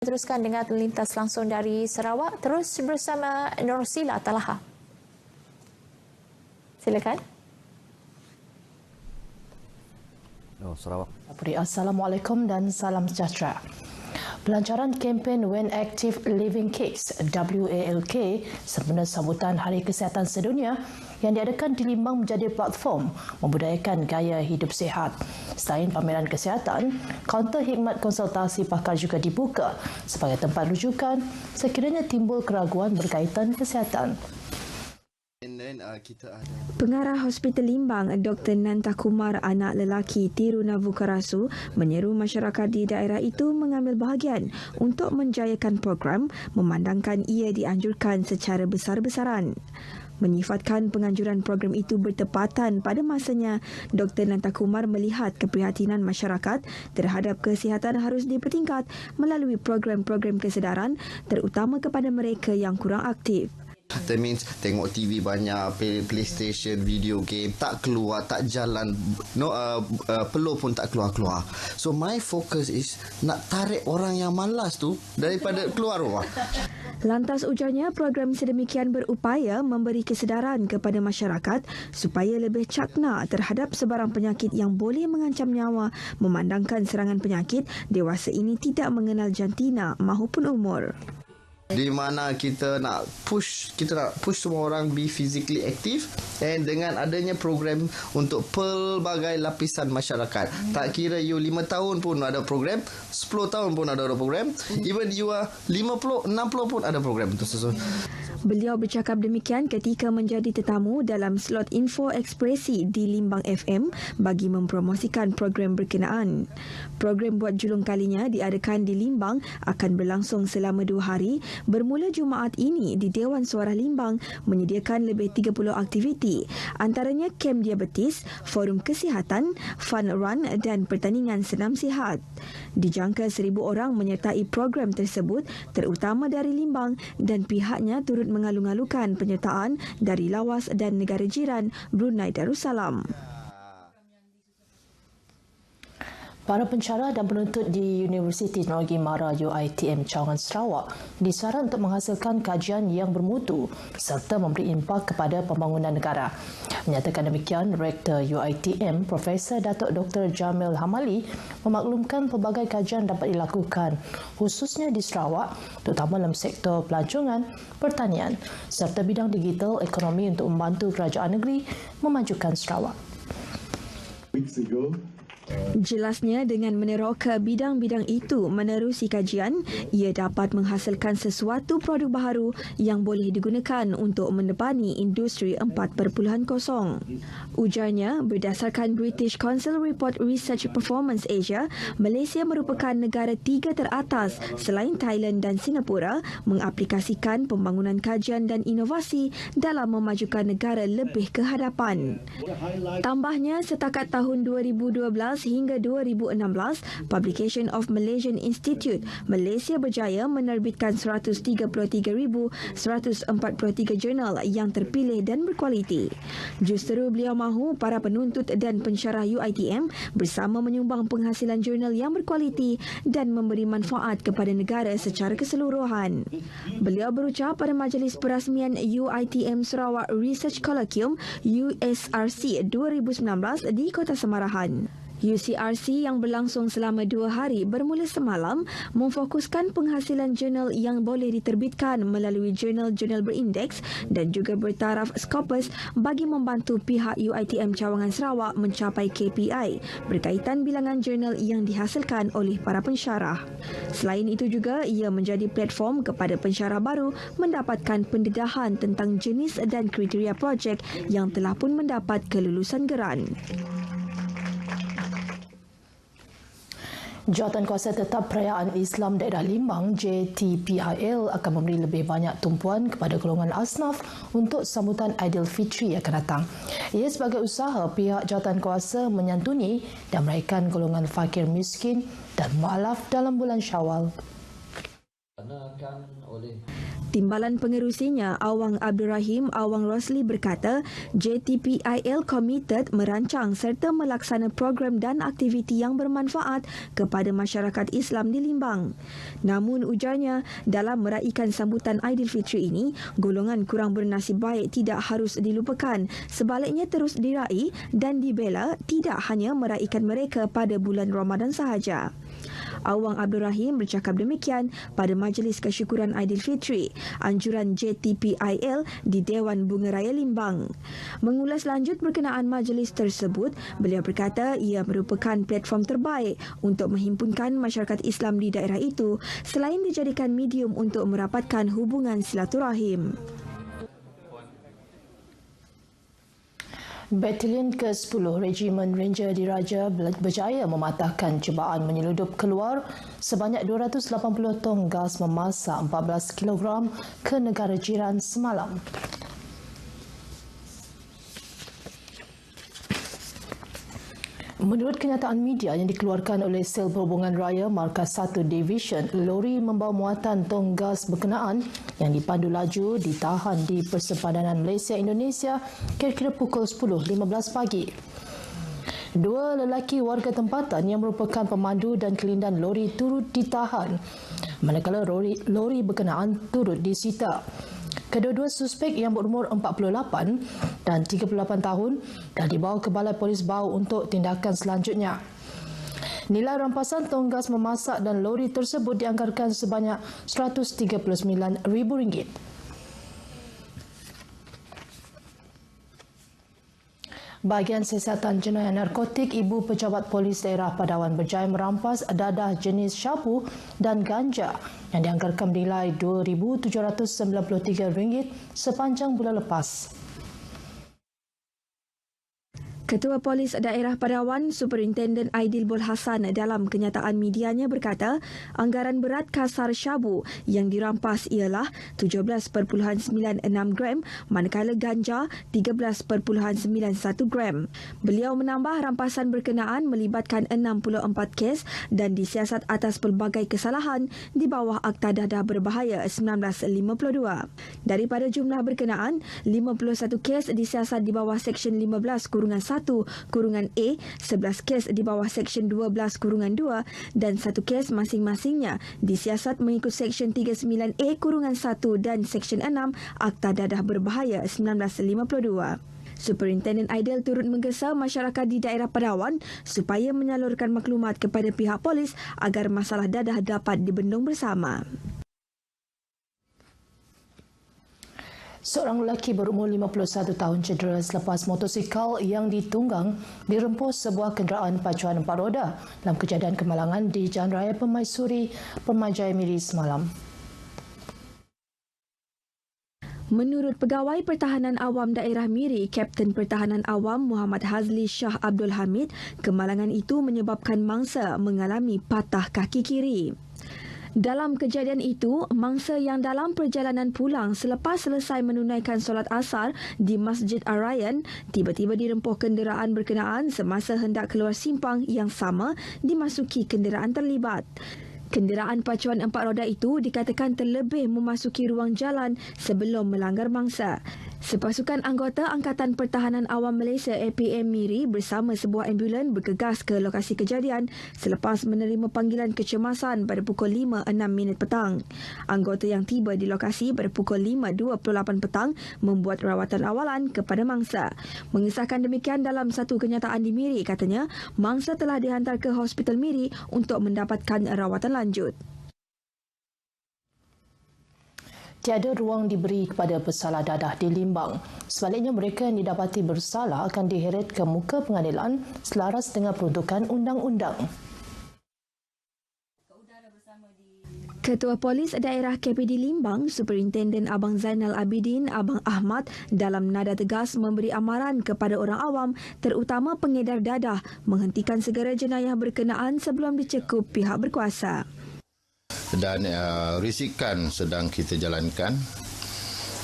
Teruskan dengan lintas langsung dari Sarawak, terus bersama Norsila Talaha. Silakan. Sarawak. Assalamualaikum dan salam sejahtera. Pelancaran kempen When Active Living Cakes WALK sempena sambutan Hari Kesihatan Sedunia yang diadakan di Limbang menjadi platform membudayakan gaya hidup sihat. Selain pameran kesihatan, kaunter khidmat konsultasi pakar juga dibuka sebagai tempat rujukan sekiranya timbul keraguan berkaitan kesihatan. Pengarah Hospital Limbang, Dr. Nanta Kumar anak lelaki Tirunavukarasu menyeru masyarakat di daerah itu mengambil bahagian untuk menjayakan program memandangkan ia dianjurkan secara besar-besaran. Menyifatkan penganjuran program itu bertepatan pada masanya, Dr. Nanta Kumar melihat keprihatinan masyarakat terhadap kesihatan harus dipertingkat melalui program-program kesedaran terutama kepada mereka yang kurang aktif. That means tengok TV banyak, PlayStation, video game, tak keluar, tak jalan, peluh pun tak keluar-keluar. So my focus is nak tarik orang yang malas tu daripada keluar rumah. Lantas ujarnya program sedemikian berupaya memberi kesedaran kepada masyarakat supaya lebih cakna terhadap sebarang penyakit yang boleh mengancam nyawa, memandangkan serangan penyakit dewasa ini tidak mengenal jantina maupun umur. Di mana kita nak push semua orang be physically active, and dengan adanya program untuk pelbagai lapisan masyarakat. Tak kira you 5 tahun pun ada program, 10 tahun pun ada program, even you are 50, 60 pun ada program untuk sesuatu. Beliau bercakap demikian ketika menjadi tetamu dalam slot Info Ekspresi di Limbang FM bagi mempromosikan program berkenaan. Program buat julung kalinya diadakan di Limbang akan berlangsung selama 2 hari bermula Jumaat ini di Dewan Suara Limbang menyediakan lebih 30 aktiviti, antaranya kem diabetes, forum kesihatan, fun run dan pertandingan senam sihat. Dijangka 1,000 orang menyertai program tersebut terutama dari Limbang dan pihaknya turut mengalu-alukan penyertaan dari lawas dan negara jiran Brunei Darussalam. Para pensyarah dan penuntut di Universiti Teknologi Mara UiTM Cawangan Sarawak disaran untuk menghasilkan kajian yang bermutu serta memberi impak kepada pembangunan negara. Menyatakan demikian, Rektor UiTM Profesor Datuk Dr. Jamil Hamali memaklumkan pelbagai kajian dapat dilakukan khususnya di Sarawak terutama dalam sektor pelancongan, pertanian serta bidang digital ekonomi untuk membantu kerajaan negeri memajukan Sarawak. Jelasnya dengan meneroka bidang-bidang itu menerusi kajian, ia dapat menghasilkan sesuatu produk baharu yang boleh digunakan untuk mendepani industri 4.0. Ujarnya, berdasarkan British Council Report Research Performance Asia, Malaysia merupakan negara 3 teratas selain Thailand dan Singapura mengaplikasikan pembangunan kajian dan inovasi dalam memajukan negara lebih ke hadapan. Tambahnya, setakat tahun 2012 hingga 2016, Publication of Malaysian Institute Malaysia berjaya menerbitkan 133,143 jurnal yang terpilih dan berkualiti. Justeru beliau mahu para penuntut dan pensyarah UiTM bersama menyumbang penghasilan jurnal yang berkualiti dan memberi manfaat kepada negara secara keseluruhan. Beliau berucap pada majlis perasmian UiTM Sarawak Research Colloquium USRC 2019 di Kota Semarahan. UCRC yang berlangsung selama 2 hari bermula semalam memfokuskan penghasilan jurnal yang boleh diterbitkan melalui jurnal-jurnal berindeks dan juga bertaraf Scopus bagi membantu pihak UiTM Cawangan Sarawak mencapai KPI berkaitan bilangan jurnal yang dihasilkan oleh para pensyarah. Selain itu juga, ia menjadi platform kepada pensyarah baru mendapatkan pendedahan tentang jenis dan kriteria projek yang telah pun mendapat kelulusan geran. Jawatankuasa Tetap Perayaan Islam Daerah Limbang JTPIL akan memberi lebih banyak tumpuan kepada golongan asnaf untuk sambutan Aidilfitri akan datang. Ia sebagai usaha pihak jawatankuasa menyantuni dan meraihkan golongan fakir miskin dan mualaf dalam bulan Syawal. dilaksanakan oleh Timbalan pengerusinya, Awang Abdul Rahim Awang Rosli berkata, JTPIL komited merancang serta melaksana program dan aktiviti yang bermanfaat kepada masyarakat Islam di Limbang. Namun ujarnya, dalam meraikan sambutan Aidilfitri ini, golongan kurang bernasib baik tidak harus dilupakan, sebaliknya terus diraih dan dibela, tidak hanya meraikan mereka pada bulan Ramadan sahaja. Awang Abdul Rahim bercakap demikian pada Majlis Kesyukuran Aidilfitri, anjuran JTPIL di Dewan Bunga Raya Limbang. Mengulas lanjut berkenaan majlis tersebut, beliau berkata ia merupakan platform terbaik untuk menghimpunkan masyarakat Islam di daerah itu selain dijadikan medium untuk merapatkan hubungan silaturahim. Batalion ke-10 Regimen Ranger Diraja berjaya mematahkan cubaan menyeludup keluar sebanyak 280 tong gas memasak 14 kg ke negara jiran semalam. Menurut kenyataan media yang dikeluarkan oleh Sel Perhubungan Raya Markas 1 Division, lori membawa muatan tong gas berkenaan yang dipandu laju ditahan di Persempadanan Malaysia-Indonesia kira-kira pukul 10.15 pagi. Dua lelaki warga tempatan yang merupakan pemandu dan kelindan lori turut ditahan, manakala lori berkenaan turut disita. Kedua-dua suspek yang berumur 48 dan 38 tahun dah dibawa ke Balai Polis Bau untuk tindakan selanjutnya. Nilai rampasan tong gas memasak dan lori tersebut dianggarkan sebanyak RM139,000. Bahagian Siasatan Jenayah Narkotik, Ibu Pejabat Polis Daerah Padawan berjaya merampas dadah jenis syabu dan ganja yang dianggarkan bernilai RM2,793 sepanjang bulan lepas. Ketua Polis Daerah Padawan, Superintenden Aidil Bol Hassan dalam kenyataan medianya berkata, anggaran berat kasar syabu yang dirampas ialah 17.96 gram, manakala ganja 13.91 gram. Beliau menambah rampasan berkenaan melibatkan 64 kes dan disiasat atas pelbagai kesalahan di bawah Akta Dadah Berbahaya 1952. Daripada jumlah berkenaan, 51 kes disiasat di bawah Seksyen 15-1 A, 11 kes di bawah Seksyen 12-2 dan 1 kes masing-masingnya disiasat mengikut Seksyen 39A-1 dan Seksyen 6 Akta Dadah Berbahaya 1952. Superintenden Aidil turut menggesa masyarakat di daerah Padawan supaya menyalurkan maklumat kepada pihak polis agar masalah dadah dapat dibendung bersama. Seorang lelaki berumur 51 tahun cedera selepas motosikal yang ditunggang dirempus sebuah kenderaan pacuan 4 roda dalam kejadian kemalangan di Jalan Raya Permaisuri, Permajaya Miri semalam. Menurut Pegawai Pertahanan Awam Daerah Miri, Kapten Pertahanan Awam Muhammad Hazli Shah Abdul Hamid, kemalangan itu menyebabkan mangsa mengalami patah kaki kiri. Dalam kejadian itu, mangsa yang dalam perjalanan pulang selepas selesai menunaikan solat asar di Masjid Ar-Rayyan tiba-tiba dirempuh kenderaan berkenaan semasa hendak keluar simpang yang sama dimasuki kenderaan terlibat. Kenderaan pacuan 4 roda itu dikatakan terlebih memasuki ruang jalan sebelum melanggar mangsa. Sepasukan anggota Angkatan Pertahanan Awam Malaysia APM Miri bersama sebuah ambulan bergegas ke lokasi kejadian selepas menerima panggilan kecemasan pada pukul 5.06 petang. Anggota yang tiba di lokasi pada pukul 5.28 petang membuat rawatan awalan kepada mangsa. Mengesahkan demikian dalam satu kenyataan di Miri, katanya mangsa telah dihantar ke Hospital Miri untuk mendapatkan rawatan lanjut. Tiada ruang diberi kepada pesalah dadah di Limbang. Sebaliknya, mereka yang didapati bersalah akan diheret ke muka pengadilan selaras dengan peruntukan undang-undang. Ketua Polis Daerah KPD Limbang, Superintenden Abang Zainal Abidin Abang Ahmad dalam nada tegas memberi amaran kepada orang awam terutama pengedar dadah menghentikan segala jenayah berkenaan sebelum dicekup pihak berkuasa. Dan risikan sedang kita jalankan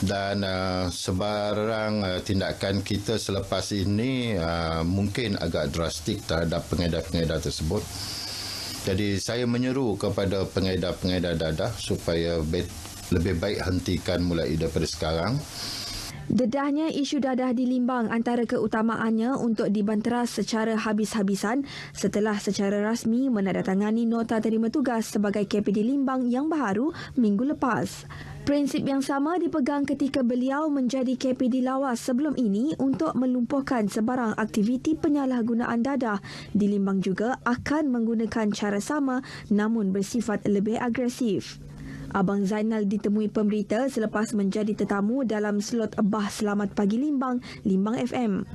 dan sebarang tindakan kita selepas ini mungkin agak drastik terhadap pengedar-pengedar tersebut. Jadi saya menyeru kepada pengedar-pengedar dadah supaya lebih baik hentikan mulai daripada sekarang. Dedahnya isu dadah di Limbang antara keutamaannya untuk dibanteras secara habis-habisan setelah secara rasmi menandatangani nota terima tugas sebagai KPD Limbang yang baharu minggu lepas. Prinsip yang sama dipegang ketika beliau menjadi KPD lawas sebelum ini untuk melumpuhkan sebarang aktiviti penyalahgunaan dadah di Limbang juga akan menggunakan cara sama namun bersifat lebih agresif. Abang Zainal ditemui pemberita selepas menjadi tetamu dalam slot Bah Selamat Pagi Limbang, Limbang FM.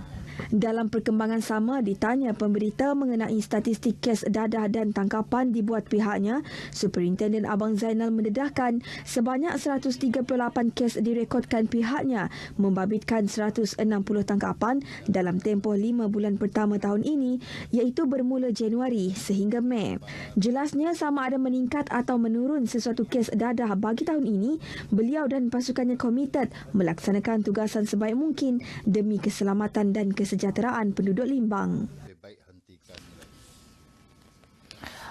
Dalam perkembangan sama, ditanya pemberita mengenai statistik kes dadah dan tangkapan dibuat pihaknya, Superintendent Abang Zainal mendedahkan sebanyak 138 kes direkodkan pihaknya membabitkan 160 tangkapan dalam tempoh 5 bulan pertama tahun ini, iaitu bermula Januari sehingga Mei. Jelasnya sama ada meningkat atau menurun sesuatu kes dadah bagi tahun ini, beliau dan pasukannya komited melaksanakan tugasan sebaik mungkin demi keselamatan dan kesejahteraan penduduk Limbang.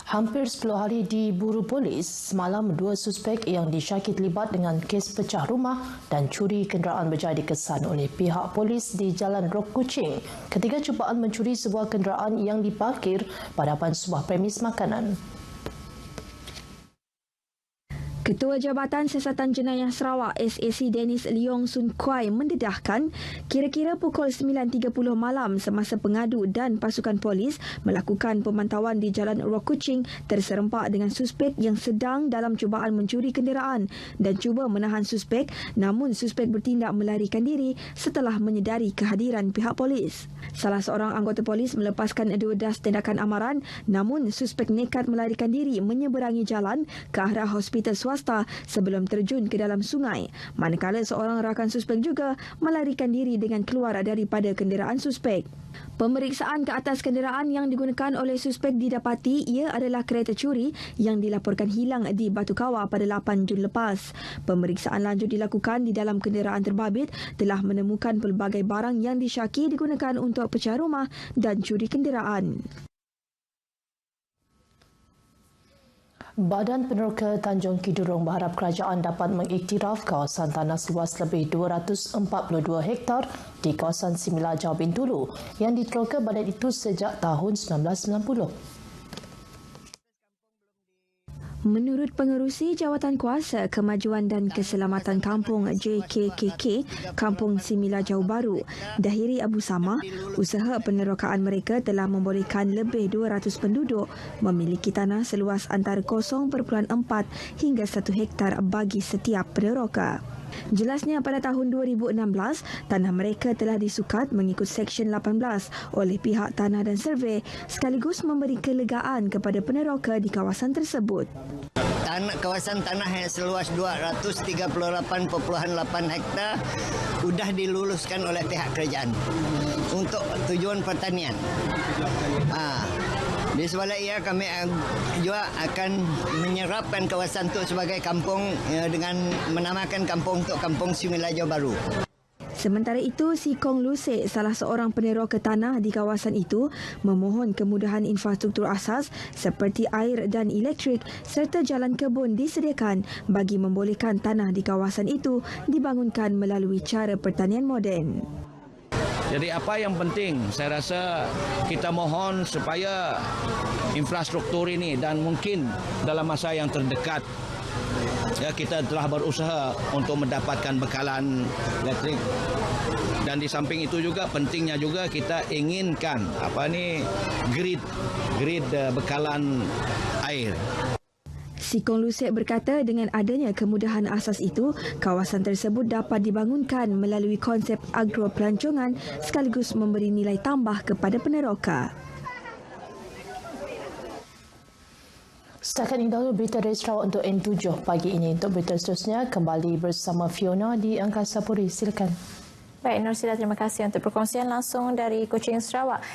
Hampir 10 hari diburu polis, semalam 2 suspek yang disyaki terlibat dengan kes pecah rumah dan curi kenderaan berjaya dikesan oleh pihak polis di Jalan Rok Kuching ketika cubaan mencuri sebuah kenderaan yang diparkir pada hadapan sebuah premis makanan. Ketua Jabatan Siasatan Jenayah Sarawak SAC Dennis Leong Sun Kwai mendedahkan kira-kira pukul 9.30 malam semasa pengadu dan pasukan polis melakukan pemantauan di Jalan Rok Kuching terserempak dengan suspek yang sedang dalam cubaan mencuri kenderaan dan cuba menahan suspek, namun suspek bertindak melarikan diri setelah menyedari kehadiran pihak polis. Salah seorang anggota polis melepaskan 2 das tindakan amaran, namun suspek nekat melarikan diri menyeberangi jalan ke arah hospital swasta sebelum terjun ke dalam sungai, manakala seorang rakan suspek juga melarikan diri dengan keluar daripada kenderaan suspek. Pemeriksaan ke atas kenderaan yang digunakan oleh suspek didapati ia adalah kereta curi yang dilaporkan hilang di Batu Kawah pada 8 Jun lepas. Pemeriksaan lanjut dilakukan di dalam kenderaan terbabit telah menemukan pelbagai barang yang disyaki digunakan untuk pecah rumah dan curi kenderaan. Badan Peneroka Tanjung Kidurong berharap kerajaan dapat mengiktiraf kawasan tanah seluas lebih 242 hektar di kawasan Simila Jau Bintulu yang diteroka badan itu sejak tahun 1990. Menurut Pengerusi Jawatan Kuasa Kemajuan dan Keselamatan Kampung JKKK, Kampung Simila Jau Baru, Dahiri Abu Samah, usaha penerokaan mereka telah membolehkan lebih 200 penduduk memiliki tanah seluas antara 0.4 hingga 1 hektar bagi setiap peneroka. Jelasnya pada tahun 2016, tanah mereka telah disukat mengikut Seksyen 18 oleh pihak tanah dan survey sekaligus memberi kelegaan kepada peneroka di kawasan tersebut. Kawasan tanah yang seluas 238.8 hektar sudah diluluskan oleh pihak kerajaan untuk tujuan pertanian. Di sebalik ia kami juga akan menyerapkan kawasan itu sebagai kampung dengan menamakan kampung untuk Kampung Simila Jau Baru. Sementara itu, Si Kong Lusek, salah seorang peneroka tanah di kawasan itu, memohon kemudahan infrastruktur asas seperti air dan elektrik serta jalan kebun disediakan bagi membolehkan tanah di kawasan itu dibangunkan melalui cara pertanian moden. Jadi apa yang penting, saya rasa kita mohon supaya infrastruktur ini dan mungkin dalam masa yang terdekat kita telah berusaha untuk mendapatkan bekalan elektrik dan di samping itu juga pentingnya juga kita inginkan grid bekalan air. Si Kong Lusek berkata dengan adanya kemudahan asas itu, kawasan tersebut dapat dibangunkan melalui konsep agropelancongan sekaligus memberi nilai tambah kepada peneroka. Setakat ini dahulu berita dari Sarawak untuk N7 pagi ini. Untuk berita seterusnya, kembali bersama Fiona di Angkasa Puri. Silakan. Baik, Nursila, terima kasih untuk perkongsian langsung dari Kuching, Sarawak.